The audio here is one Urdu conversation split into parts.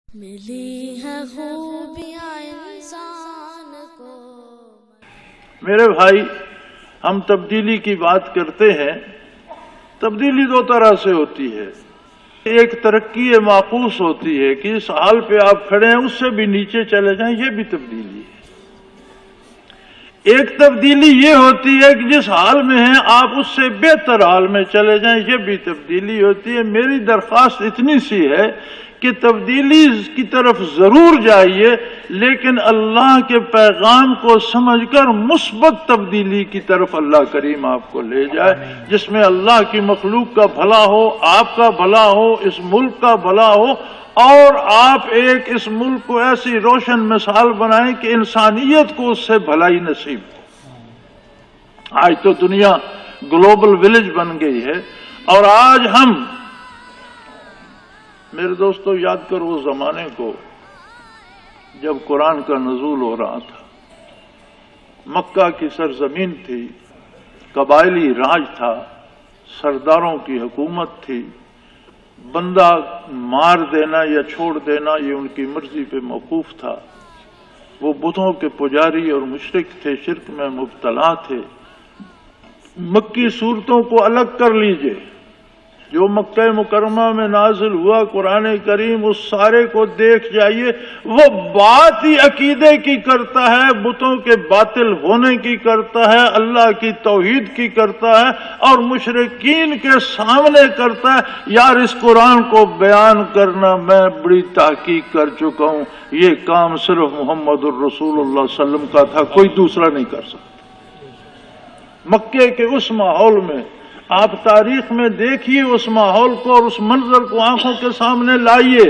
ملی ہے خوبیاں انسان کو۔ میرے بھائی، ہم تبدیلی کی بات کرتے ہیں۔ تبدیلی دو طرح سے ہوتی ہے۔ ایک ترقی معکوس ہوتی ہے کہ اس حال پہ آپ کھڑے ہیں اس سے بھی نیچے چلے جائیں، یہ بھی تبدیلی ہے۔ ایک تبدیلی یہ ہوتی ہے کہ جس حال میں ہیں آپ اس سے بہتر حال میں چلے جائیں، یہ بھی تبدیلی ہوتی ہے۔ میری درخواست اتنی سی ہے کہ تبدیلی کی طرف ضرور جائیے، لیکن اللہ کے پیغام کو سمجھ کر مثبت تبدیلی کی طرف اللہ کریم آپ کو لے جائے، جس میں اللہ کی مخلوق کا بھلا ہو، آپ کا بھلا ہو، اس ملک کا بھلا ہو، اور آپ ایک اس ملک کو ایسی روشن مثال بنائیں کہ انسانیت کو اس سے بھلائی نصیب ہو۔ آج تو دنیا گلوبل ولیج بن گئی ہے، اور آج ہم، میرے دوستو، یاد کرو اس زمانے کو جب قرآن کا نزول ہو رہا تھا۔ مکہ کی سرزمین تھی، قبائلی راج تھا، سرداروں کی حکومت تھی، بندہ مار دینا یا چھوڑ دینا یہ ان کی مرضی پہ موقوف تھا۔ وہ بتوں کے پجاری اور مشرک تھے، شرک میں مبتلا تھے۔ مکی صورتوں کو الگ کر لیجئے، جو مکہ مکرمہ میں نازل ہوا قرآن کریم، اس سارے کو دیکھ جائیے، وہ بات ہی عقیدے کی کرتا ہے، بتوں کے باطل ہونے کی کرتا ہے، اللہ کی توحید کی کرتا ہے، اور مشرکین کے سامنے کرتا ہے۔ یار، اس قرآن کو بیان کرنا میں بڑی تحقیق کر چکا ہوں، یہ کام صرف محمد الرسول اللہ صلی اللہ علیہ وسلم کا تھا، کوئی دوسرا نہیں کر سکتا۔ مکے کے اس ماحول میں آپ تاریخ میں دیکھیے، اس ماحول کو اور اس منظر کو آنکھوں کے سامنے لائیے،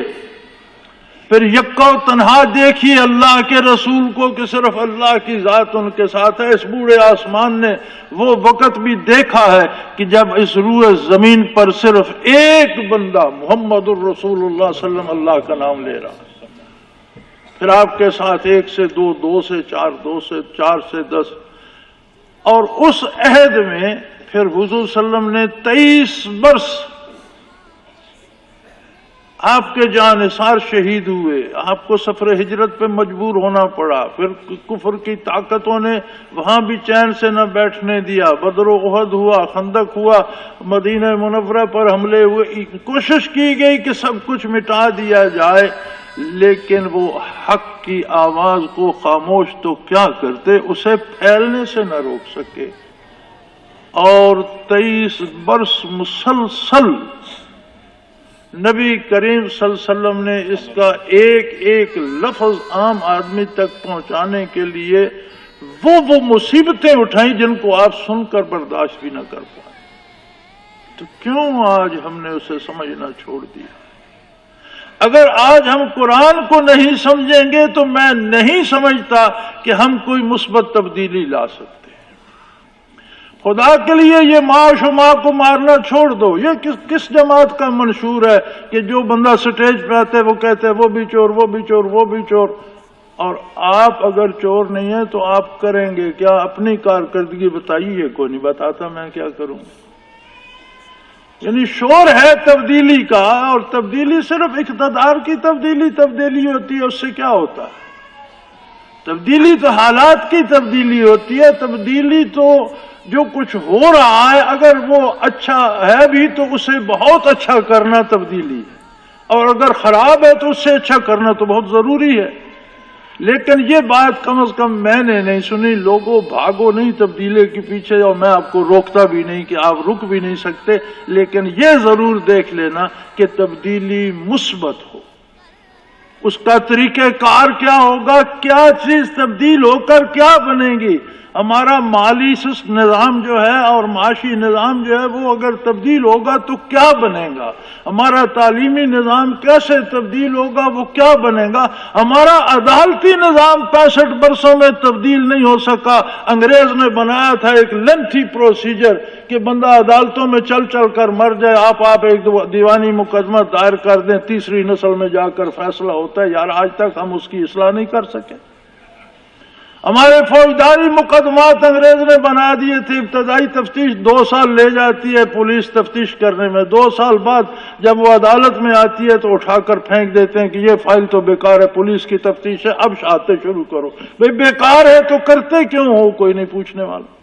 پھر یکا و تنہا دیکھیے اللہ کے رسول کو کہ صرف اللہ کی ذات ان کے ساتھ ہے۔ اس بوڑھے آسمان نے وہ وقت بھی دیکھا ہے کہ جب اس روئے زمین پر صرف ایک بندہ محمد الرسول اللہ صلی اللہ علیہ وسلم اللہ کا نام لے رہا ہے، پھر آپ کے ساتھ ایک سے دو، دو سے چار، دو سے چار سے 10، اور اس عہد میں پھر حضور صلی اللہ علیہ وسلم نے 23 برس آپ کے جانثار شہید ہوئے، آپ کو سفر ہجرت پہ مجبور ہونا پڑا، پھر کفر کی طاقتوں نے وہاں بھی چین سے نہ بیٹھنے دیا، بدر و احد ہوا، خندق ہوا، مدینہ منورہ پر حملے ہوئے، کوشش کی گئی کہ سب کچھ مٹا دیا جائے، لیکن وہ حق کی آواز کو خاموش تو کیا کرتے، اسے پھیلنے سے نہ روک سکے۔ اور 23 برس مسلسل نبی کریم صلی اللہ علیہ وسلم نے اس کا ایک ایک لفظ عام آدمی تک پہنچانے کے لیے وہ مصیبتیں اٹھائیں جن کو آپ سن کر برداشت بھی نہ کر پائے۔ تو کیوں آج ہم نے اسے سمجھنا چھوڑ دیا؟ اگر آج ہم قرآن کو نہیں سمجھیں گے تو میں نہیں سمجھتا کہ ہم کوئی مثبت تبدیلی لا سکتے۔ خدا کے لیے یہ ماں و ماں کو مارنا چھوڑ دو۔ یہ کس جماعت کا منشور ہے کہ جو بندہ سٹیج پہ آتے وہ کہتے وہ بھی چور، وہ بھی چور، وہ بھی چور؟ اور آپ اگر چور نہیں ہیں تو آپ کریں گے کیا؟ اپنی کارکردگی بتائیے، کوئی نہیں بتاتا، میں کیا کروں؟ یعنی شور ہے تبدیلی کا، اور تبدیلی صرف اقتدار کی تبدیلی ہوتی ہے۔ اس سے کیا ہوتا ہے؟ تبدیلی تو حالات کی تبدیلی ہوتی ہے۔ تبدیلی تو جو کچھ ہو رہا ہے اگر وہ اچھا ہے بھی تو اسے بہت اچھا کرنا تبدیلی ہے، اور اگر خراب ہے تو اس سے اچھا کرنا تو بہت ضروری ہے۔ لیکن یہ بات کم از کم میں نے نہیں سنی۔ لوگوں بھاگو نہیں تبدیلی کے پیچھے، اور میں آپ کو روکتا بھی نہیں کہ آپ رک بھی نہیں سکتے، لیکن یہ ضرور دیکھ لینا کہ تبدیلی مثبت ہو۔ اس کا طریقہ کار کیا ہوگا، کیا چیز تبدیل ہو کر کیا بنے گی۔ ہمارا مالی نظام جو ہے اور معاشی نظام جو ہے وہ اگر تبدیل ہوگا تو کیا بنے گا۔ ہمارا تعلیمی نظام کیسے تبدیل ہوگا، وہ کیا بنے گا۔ ہمارا عدالتی نظام 65 برسوں میں تبدیل نہیں ہو سکا۔ انگریز نے بنایا تھا ایک لینتھی پروسیجر کہ بندہ عدالتوں میں چل چل کر مر جائے، آپ ایک دیوانی مقدمہ دائر کر دیں، تیسری نسل میں جا کر فیصلہ ہوتا ہے۔ یار، آج تک ہم اس کی اصلاح نہیں کر سکے۔ ہمارے فوجداری مقدمات انگریز نے بنا دیے تھے، ابتدائی تفتیش 2 سال لے جاتی ہے پولیس تفتیش کرنے میں، 2 سال بعد جب وہ عدالت میں آتی ہے تو اٹھا کر پھینک دیتے ہیں کہ یہ فائل تو بیکار ہے، پولیس کی تفتیش ہے، اب شاہدیں شروع کرو۔ بھئی بیکار ہے تو کرتے کیوں ہو؟ کوئی نہیں پوچھنے والا۔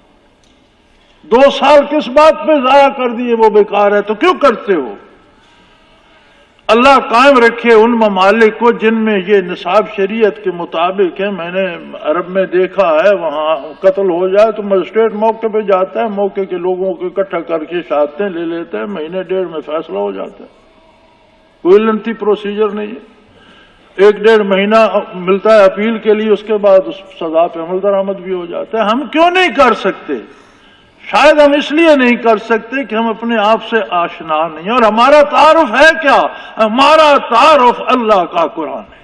2 سال کس بات پہ ضائع کر دیے؟ وہ بیکار ہے تو کیوں کرتے ہو؟ اللہ قائم رکھے ان ممالک کو جن میں یہ نصاب شریعت کے مطابق ہے۔ میں نے عرب میں دیکھا ہے، وہاں قتل ہو جائے تو مجسٹریٹ موقع پہ جاتا ہے، موقع کے لوگوں کو اکٹھا کر کے شہادتیں لے لیتا ہے، مہینے 1.5 میں فیصلہ ہو جاتا ہے، کوئی لنتی پروسیجر نہیں ہے، 1.5 مہینہ ملتا ہے اپیل کے لیے، اس کے بعد اس سزا پہ عمل درآمد بھی ہو جاتا ہے۔ ہم کیوں نہیں کر سکتے؟ شاید ہم اس لیے نہیں کر سکتے کہ ہم اپنے آپ سے آشنا نہیں ہیں، اور ہمارا تعارف ہے کیا؟ ہمارا تعارف اللہ کا قرآن ہے۔